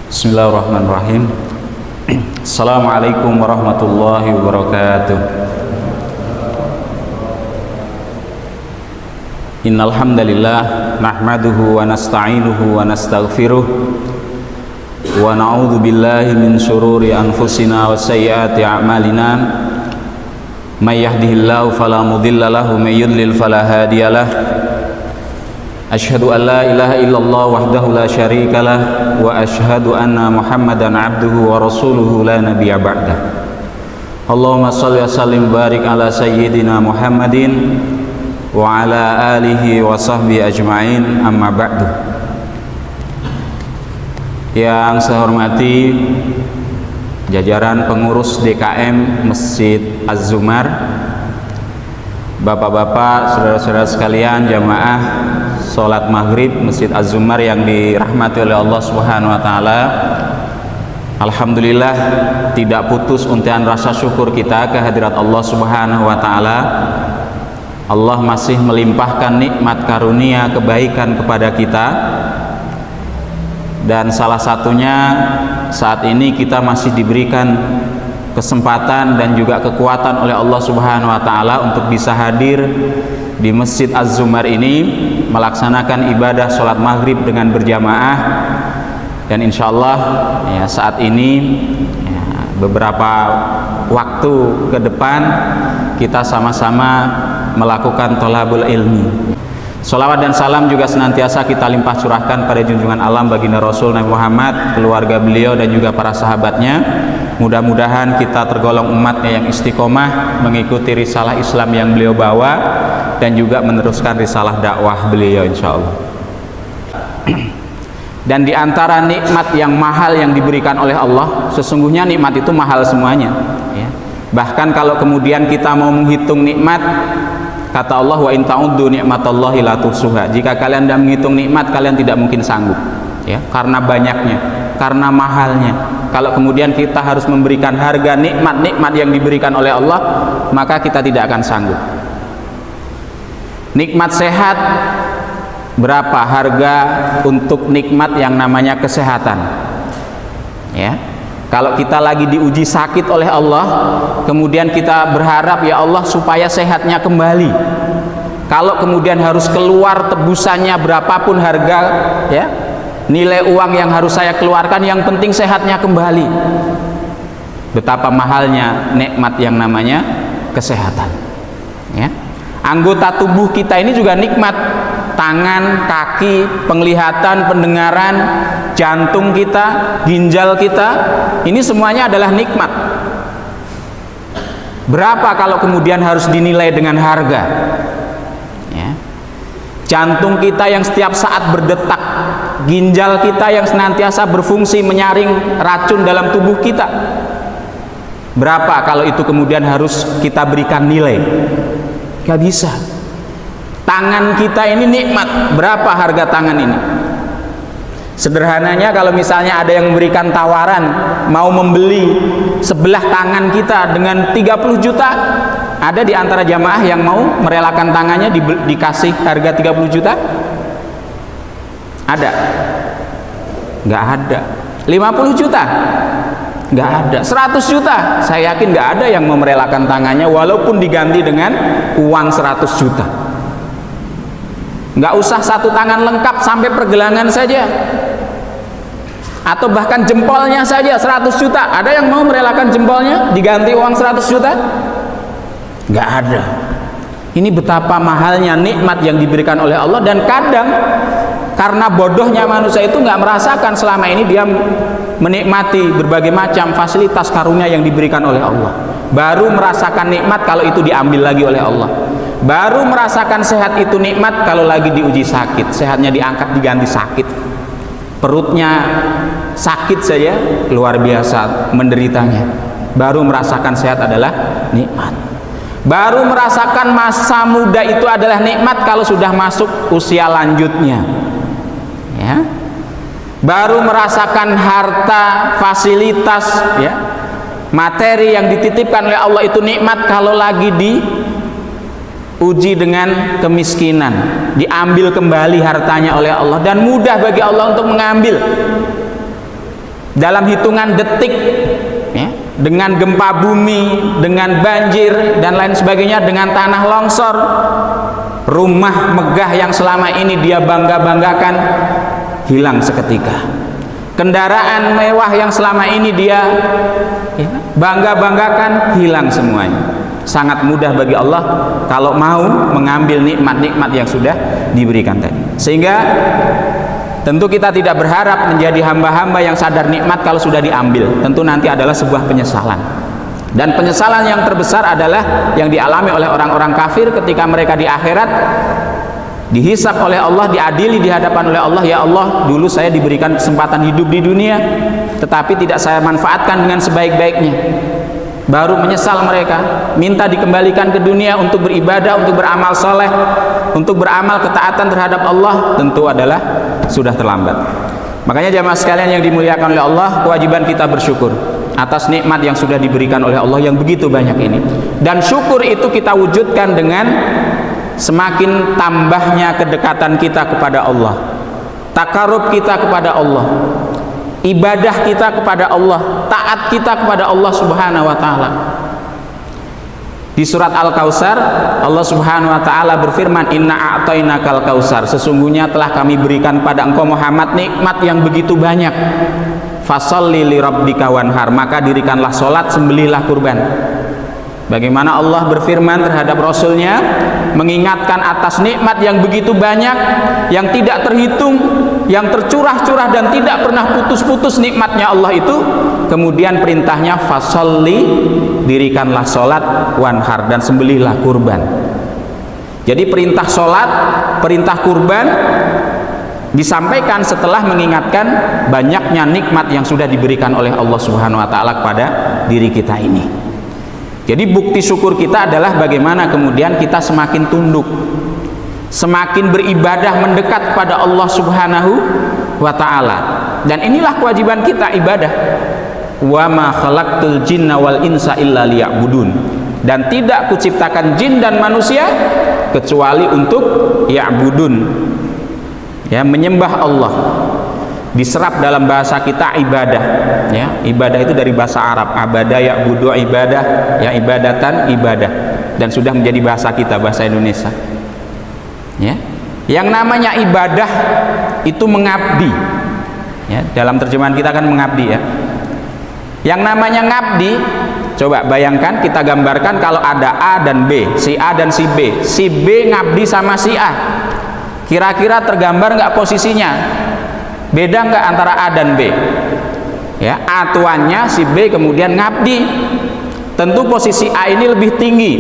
Bismillahirrahmanirrahim. Assalamualaikum warahmatullahi wabarakatuh. Innal hamdalillah nahmaduhu wa nasta'inuhu wa nastaghfiruh wa na'udzu billahi min syururi anfusina wa sayyiati a'malina. May yahdihillahu fala mudilla lahu wa may yudlil fala hadiyalah. Asyhadu an la ilaha illallah wahdahu la syarikalah wa asyhadu anna Muhammadan abduhu wa rasuluhu la nabiyya ba'dah. Allahumma shalli wa sallim barik ala sayyidina Muhammadin wa ala alihi wa sahbihi ajma'in, amma ba'du. Yang saya hormati jajaran pengurus DKM Masjid Az-Zumar, bapak-bapak, saudara-saudara sekalian, jamaah sholat maghrib Masjid Az-Zumar yang dirahmati oleh Allah Subhanahu wa Ta'ala. Alhamdulillah, tidak putus untian rasa syukur kita kehadirat Allah Subhanahu wa Ta'ala. Allah masih melimpahkan nikmat karunia kebaikan kepada kita, dan salah satunya saat ini kita masih diberikan kesempatan dan juga kekuatan oleh Allah Subhanahu wa Ta'ala untuk bisa hadir di Masjid Az-Zumar ini melaksanakan ibadah sholat maghrib dengan berjamaah. Dan insya Allah ya, saat ini ya, beberapa waktu ke depan kita sama-sama melakukan thalabul ilmi. Sholawat dan salam juga senantiasa kita limpah curahkan pada junjungan alam baginda Rasul Nabi Muhammad, keluarga beliau dan juga para sahabatnya. Mudah-mudahan kita tergolong umatnya yang istiqomah mengikuti risalah Islam yang beliau bawa dan juga meneruskan risalah dakwah beliau insya Allah. Dan di antara nikmat yang mahal yang diberikan oleh Allah, sesungguhnya nikmat itu mahal semuanya ya. Bahkan kalau kemudian kita mau menghitung nikmat, kata Allah, wa in ta'uddu ni'matallahi la tuhsuha. Jika kalian tidak menghitung nikmat, kalian tidak mungkin sanggup ya, karena banyaknya, karena mahalnya. Kalau kemudian kita harus memberikan harga nikmat-nikmat yang diberikan oleh Allah, maka kita tidak akan sanggup. Nikmat sehat, berapa harga untuk nikmat yang namanya kesehatan ya? Kalau kita lagi diuji sakit oleh Allah, kemudian kita berharap ya Allah supaya sehatnya kembali. Kalau kemudian harus keluar tebusannya berapapun harga ya, nilai uang yang harus saya keluarkan, yang penting sehatnya kembali. Betapa mahalnya nikmat yang namanya kesehatan ya. Anggota tubuh kita ini juga nikmat. Tangan, kaki, penglihatan, pendengaran, jantung kita, ginjal kita, ini semuanya adalah nikmat. Berapa kalau kemudian harus dinilai dengan harga ya? Jantung kita yang setiap saat berdetak, ginjal kita yang senantiasa berfungsi menyaring racun dalam tubuh kita, berapa kalau itu kemudian harus kita berikan nilai? Gak bisa. Tangan kita ini nikmat, berapa harga tangan ini? Sederhananya, kalau misalnya ada yang memberikan tawaran mau membeli sebelah tangan kita dengan 30 juta, ada di antara jamaah yang mau merelakan tangannya dikasih harga 30 juta? Ada? Nggak ada. 50 juta? Nggak ada. 100 juta? Saya yakin nggak ada yang mau merelakan tangannya walaupun diganti dengan uang 100 juta. Nggak usah satu tangan lengkap, sampai pergelangan saja, atau bahkan jempolnya saja 100 juta. Ada yang mau merelakan jempolnya diganti uang 100 juta? Nggak ada. Ini betapa mahalnya nikmat yang diberikan oleh Allah. Dan kadang karena bodohnya manusia itu nggak merasakan selama ini dia menikmati berbagai macam fasilitas karunia yang diberikan oleh Allah. Baru merasakan nikmat kalau itu diambil lagi oleh Allah. Baru merasakan sehat itu nikmat kalau lagi diuji sakit, sehatnya diangkat diganti sakit. Perutnya sakit saja luar biasa menderitanya. Baru merasakan sehat adalah nikmat. Baru merasakan masa muda itu adalah nikmat kalau sudah masuk usia lanjutnya ya. Baru merasakan harta, fasilitas ya, materi yang dititipkan oleh Allah itu nikmat kalau lagi diuji dengan kemiskinan, diambil kembali hartanya oleh Allah, dan mudah bagi Allah untuk mengambil. dalam hitungan detik, ya, dengan gempa bumi, dengan banjir dan lain sebagainya, dengan tanah longsor, rumah megah yang selama ini dia bangga-banggakan hilang seketika. Kendaraan mewah yang selama ini dia bangga-banggakan hilang semuanya. Sangat mudah bagi Allah kalau mau mengambil nikmat-nikmat yang sudah diberikan tadi. Sehingga tentu kita tidak berharap menjadi hamba-hamba yang sadar nikmat kalau sudah diambil. Tentu nanti adalah sebuah penyesalan. Dan penyesalan yang terbesar adalah yang dialami oleh orang-orang kafir ketika mereka di akhirat dihisab oleh Allah, diadili di hadapan oleh Allah. Ya Allah, dulu saya diberikan kesempatan hidup di dunia, tetapi tidak saya manfaatkan dengan sebaik-baiknya. Baru menyesal mereka, minta dikembalikan ke dunia untuk beribadah, untuk beramal soleh, untuk beramal ketaatan terhadap Allah. Tentu adalah sudah terlambat. Makanya jamaah sekalian yang dimuliakan oleh Allah, kewajiban kita bersyukur atas nikmat yang sudah diberikan oleh Allah yang begitu banyak ini. Dan syukur itu kita wujudkan dengan semakin tambahnya kedekatan kita kepada Allah, takarub kita kepada Allah, ibadah kita kepada Allah, taat kita kepada Allah Subhanahu wa taala. Di surat Al-Kautsar Allah Subhanahu wa taala berfirman, "Inna a'tainakal kautsar." Sesungguhnya telah kami berikan pada engkau Muhammad nikmat yang begitu banyak. Fasholli li rabbika wanhar, maka dirikanlah salat, sembelihlah kurban. Bagaimana Allah berfirman terhadap Rasulnya, mengingatkan atas nikmat yang begitu banyak, yang tidak terhitung, yang tercurah-curah dan tidak pernah putus-putus nikmatnya Allah itu. Kemudian perintahnya fasholli, dirikanlah sholat, wanhar, dan sembelihlah kurban. Jadi perintah sholat, perintah kurban disampaikan setelah mengingatkan banyaknya nikmat yang sudah diberikan oleh Allah Subhanahu wa taala kepada diri kita ini. Jadi bukti syukur kita adalah bagaimana kemudian kita semakin tunduk, semakin beribadah mendekat kepada Allah Subhanahu wa taala. Dan inilah kewajiban kita, ibadah. Wa ma khalaqtul jinna wal insa illa liya'budun. Dan tidak kuciptakan jin dan manusia kecuali untuk ya'budun. Ya, menyembah Allah. Diserap dalam bahasa kita ibadah, ya. Ibadah itu dari bahasa Arab, abada ya'budu ibadah, ya, ibadatan ibadah, dan sudah menjadi bahasa kita, bahasa Indonesia, ya. Yang namanya ibadah itu mengabdi, ya. Dalam terjemahan kita kan mengabdi, ya. Yang namanya ngabdi, coba bayangkan, kita gambarkan kalau ada A dan B, si A dan si B. Si B ngabdi sama si A, kira-kira tergambar nggak posisinya? Beda nggak antara A dan B? Ya, A tuannya, si B kemudian ngabdi. Tentu posisi A ini lebih tinggi.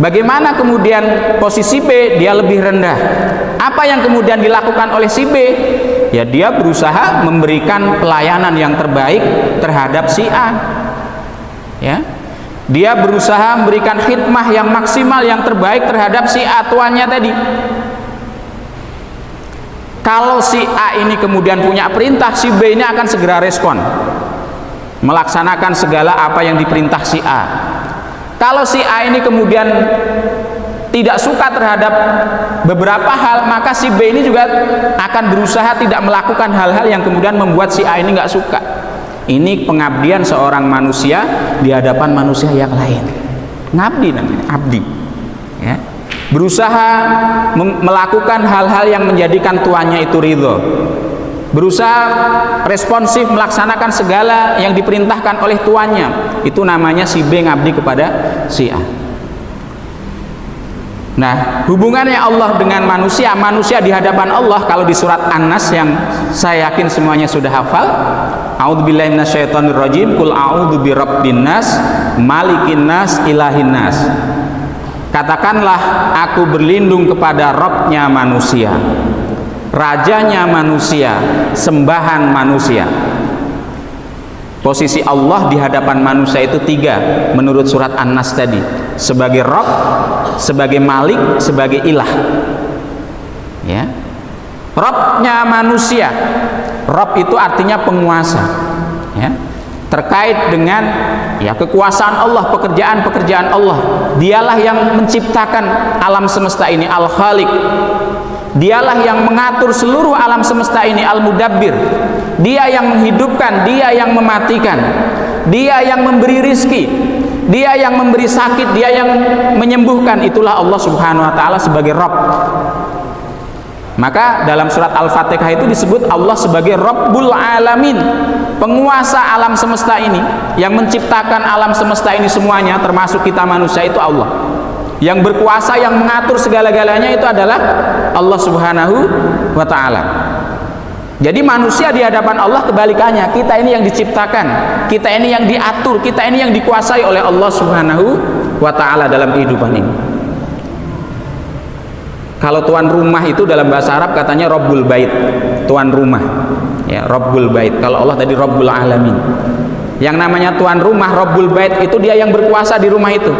Bagaimana kemudian posisi B? Dia lebih rendah. Apa yang kemudian dilakukan oleh si B? Ya, dia berusaha memberikan pelayanan yang terbaik terhadap si A. Ya, dia berusaha memberikan khidmah yang maksimal, yang terbaik terhadap si A tuannya tadi. Kalau si A ini kemudian punya perintah, si B ini akan segera respon, melaksanakan segala apa yang diperintah si A. Kalau si A ini kemudian tidak suka terhadap beberapa hal, maka si B ini juga akan berusaha tidak melakukan hal-hal yang kemudian membuat si A ini nggak suka. Ini pengabdian seorang manusia di hadapan manusia yang lain. Ngabdi namanya, abdi, ya. Berusaha melakukan hal-hal yang menjadikan tuannya itu ridho, berusaha responsif melaksanakan segala yang diperintahkan oleh tuannya. Itu namanya si B ngabdi kepada si A. Nah, hubungannya Allah dengan manusia, manusia di hadapan Allah, kalau di surat An-Nas yang saya yakin semuanya sudah hafal, a'udzubillahi minasyaitonirrajim, qul a'udzu birabbin nas, malikin nas, ilahin nas. Katakanlah, aku berlindung kepada Rabb-nya manusia, rajanya manusia, sembahan manusia. Posisi Allah di hadapan manusia itu tiga menurut surat An-Nas tadi, sebagai Rabb, sebagai Malik, sebagai Ilah, ya. Rabb-nya manusia, Rabb itu artinya penguasa, ya, terkait dengan, ya, kekuasaan Allah, pekerjaan-pekerjaan Allah. Dialah yang menciptakan alam semesta ini, Al-Khaliq. Dialah yang mengatur seluruh alam semesta ini, al-mudabbir. Dia yang menghidupkan, dia yang mematikan, dia yang memberi rizki, dia yang memberi sakit, dia yang menyembuhkan. Itulah Allah Subhanahu wa ta'ala sebagai Rabb. Maka dalam surat Al-Fatihah itu disebut Allah sebagai Rabbul Alamin, penguasa alam semesta ini, yang menciptakan alam semesta ini semuanya, termasuk kita manusia, itu Allah. Yang berkuasa, yang mengatur segala-galanya itu adalah Allah Subhanahu wa ta'ala. Jadi manusia di hadapan Allah kebalikannya, kita ini yang diciptakan, kita ini yang diatur, kita ini yang dikuasai oleh Allah Subhanahu wa ta'ala dalam kehidupan ini. Kalau tuan rumah itu dalam bahasa Arab katanya Rabbul Bait, tuan rumah, ya, Rabbul Bait. Kalau Allah tadi Rabbul Alamin. Yang namanya tuan rumah, Rabbul Bait, itu dia yang berkuasa di rumah itu.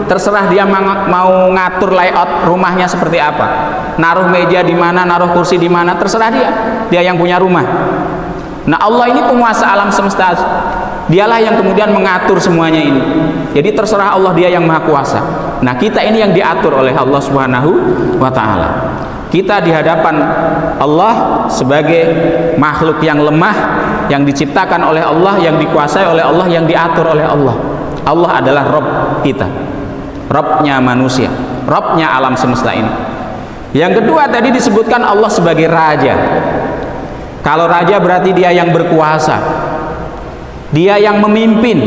Terserah dia mau ngatur layout rumahnya seperti apa, naruh meja di mana, naruh kursi di mana, terserah dia. Dia yang punya rumah. Nah, Allah ini penguasa alam semesta. Dialah yang kemudian mengatur semuanya ini. Jadi terserah Allah, dia yang maha kuasa. Nah, kita ini yang diatur oleh Allah Subhanahu wa ta'ala. Kita di hadapan Allah sebagai makhluk yang lemah, yang diciptakan oleh Allah, yang dikuasai oleh Allah, yang diatur oleh Allah. Allah adalah Rabb kita, Rabbnya manusia, Rabbnya alam semesta ini. Yang kedua tadi disebutkan Allah sebagai Raja. Kalau Raja berarti dia yang berkuasa, dia yang memimpin,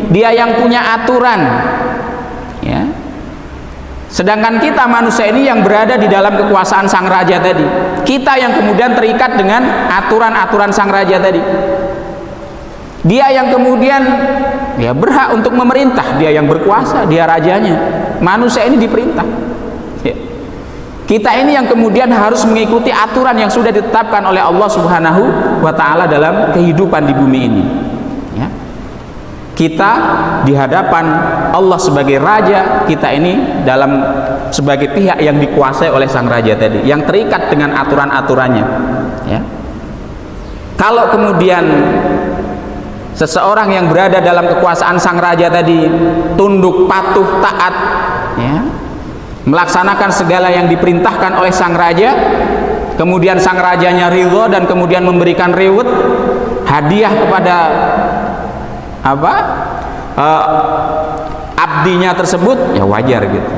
dia yang punya aturan, ya. Sedangkan kita manusia ini yang berada di dalam kekuasaan sang raja tadi. Kita yang kemudian terikat dengan aturan-aturan sang raja tadi. Dia yang kemudian ya berhak untuk memerintah, dia yang berkuasa, dia rajanya. Manusia ini diperintah. Ya. Kita ini yang kemudian harus mengikuti aturan yang sudah ditetapkan oleh Allah Subhanahu wa ta'ala dalam kehidupan di bumi ini. Ya. Kita di hadapan Allah sebagai raja, kita ini dalam sebagai pihak yang dikuasai oleh sang raja tadi, yang terikat dengan aturan-aturannya, ya. Kalau kemudian seseorang yang berada dalam kekuasaan sang raja tadi tunduk, patuh, taat, ya, melaksanakan segala yang diperintahkan oleh sang raja, kemudian sang rajanya ridho dan kemudian memberikan reward, hadiah kepada abdinya tersebut, ya wajar gitu.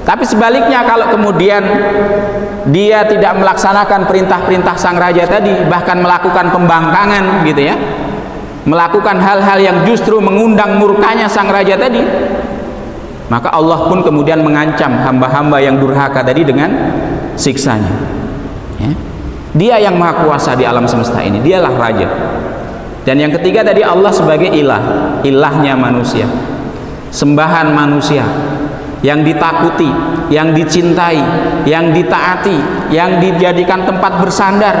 Tapi sebaliknya, kalau kemudian dia tidak melaksanakan perintah-perintah sang raja tadi, bahkan melakukan pembangkangan gitu ya, melakukan hal-hal yang justru mengundang murkanya sang raja tadi, maka Allah pun kemudian mengancam hamba-hamba yang durhaka tadi dengan siksanya, ya. Dia yang maha kuasa di alam semesta ini, dialah raja. Dan yang ketiga tadi Allah sebagai ilah, ilahnya manusia, sembahan manusia, yang ditakuti, yang dicintai, yang ditaati, yang dijadikan tempat bersandar,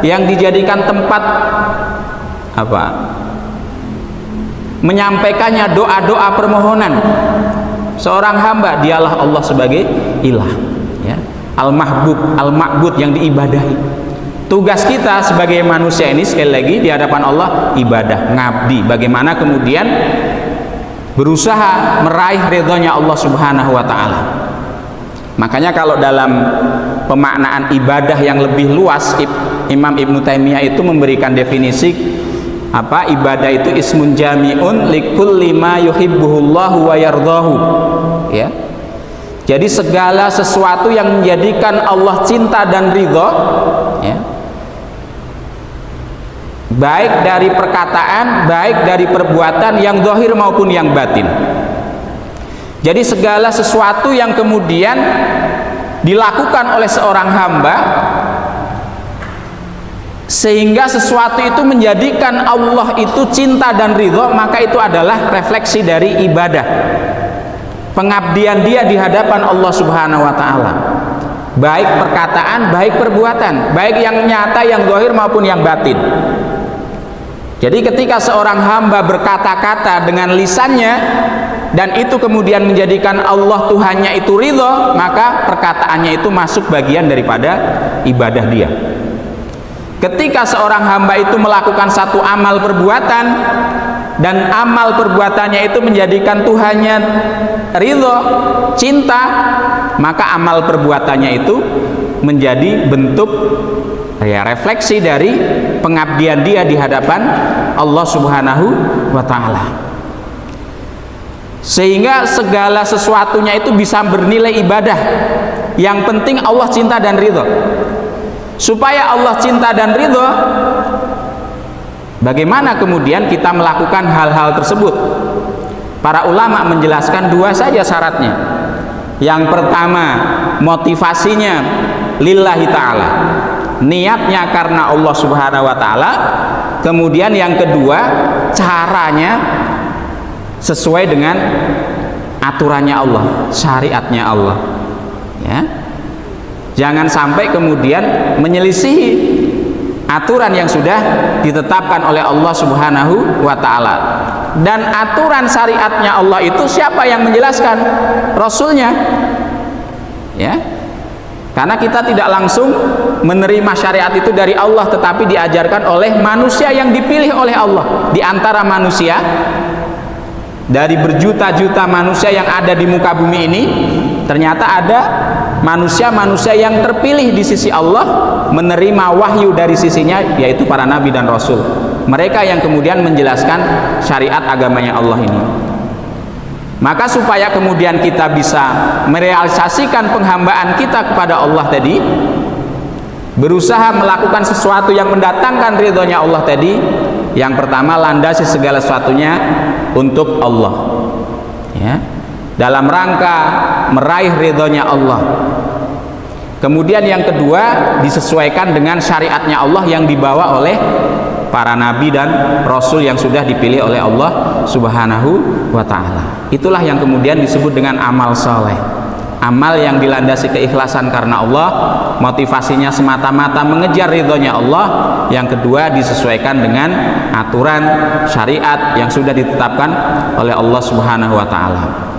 yang dijadikan tempat menyampaikannya doa-doa permohonan seorang hamba. Dialah Allah sebagai ilah, ya, al-mahbub, al-ma'bud, yang diibadahi. Tugas kita sebagai manusia ini sekali lagi di hadapan Allah ibadah, ngabdi, bagaimana kemudian berusaha meraih ridhonya Allah Subhanahu wa ta'ala. Makanya kalau dalam pemaknaan ibadah yang lebih luas, Imam Ibnu Taimiyah itu memberikan definisi ibadah itu ismun jami'un likulli ma yuhibbuhullahu wa yardahu, ya. Jadi segala sesuatu yang menjadikan Allah cinta dan ridho, ya, baik dari perkataan, baik dari perbuatan, yang zahir maupun yang batin. Jadi segala sesuatu yang kemudian dilakukan oleh seorang hamba sehingga sesuatu itu menjadikan Allah itu cinta dan ridho, maka itu adalah refleksi dari ibadah, pengabdian dia di hadapan Allah Subhanahu wa ta'ala, baik perkataan, baik perbuatan, baik yang nyata, yang zahir maupun yang batin. Jadi ketika seorang hamba berkata-kata dengan lisannya dan itu kemudian menjadikan Allah Tuhannya itu ridho, maka perkataannya itu masuk bagian daripada ibadah dia. Ketika seorang hamba itu melakukan satu amal perbuatan dan amal perbuatannya itu menjadikan Tuhannya ridho, cinta, maka amal perbuatannya itu menjadi bentuk ya refleksi dari pengabdian dia di hadapan Allah Subhanahu wa taala. Sehingga segala sesuatunya itu bisa bernilai ibadah. Yang penting Allah cinta dan ridho. Supaya Allah cinta dan ridho, bagaimana kemudian kita melakukan hal-hal tersebut? Para ulama menjelaskan dua saja syaratnya. Yang pertama, motivasinya lillahi ta'ala, niatnya karena Allah Subhanahu wa ta'ala. Kemudian yang kedua, caranya sesuai dengan aturannya Allah, syariatnya Allah, ya. Jangan sampai kemudian menyelisihi aturan yang sudah ditetapkan oleh Allah Subhanahu wa ta'ala. Dan aturan syariatnya Allah itu siapa yang menjelaskan? Rasulnya, ya. Karena kita tidak langsung menerima syariat itu dari Allah, tetapi diajarkan oleh manusia yang dipilih oleh Allah. Di antara manusia, dari berjuta-juta manusia yang ada di muka bumi ini, ternyata ada manusia-manusia yang terpilih di sisi Allah, menerima wahyu dari sisinya, yaitu para nabi dan rasul. Mereka yang kemudian menjelaskan syariat agamanya Allah ini. Maka supaya kemudian kita bisa merealisasikan penghambaan kita kepada Allah tadi, berusaha melakukan sesuatu yang mendatangkan ridhonya Allah tadi, yang pertama landasi segala sesuatunya untuk Allah, ya, dalam rangka meraih ridhonya Allah. Kemudian yang kedua, disesuaikan dengan syariatnya Allah yang dibawa oleh para nabi dan rasul yang sudah dipilih oleh Allah Subhanahu wa ta'ala. Itulah yang kemudian disebut dengan amal soleh, amal yang dilandasi keikhlasan karena Allah, motivasinya semata-mata mengejar ridhonya Allah. Yang kedua, disesuaikan dengan aturan syariat yang sudah ditetapkan oleh Allah Subhanahu wa ta'ala.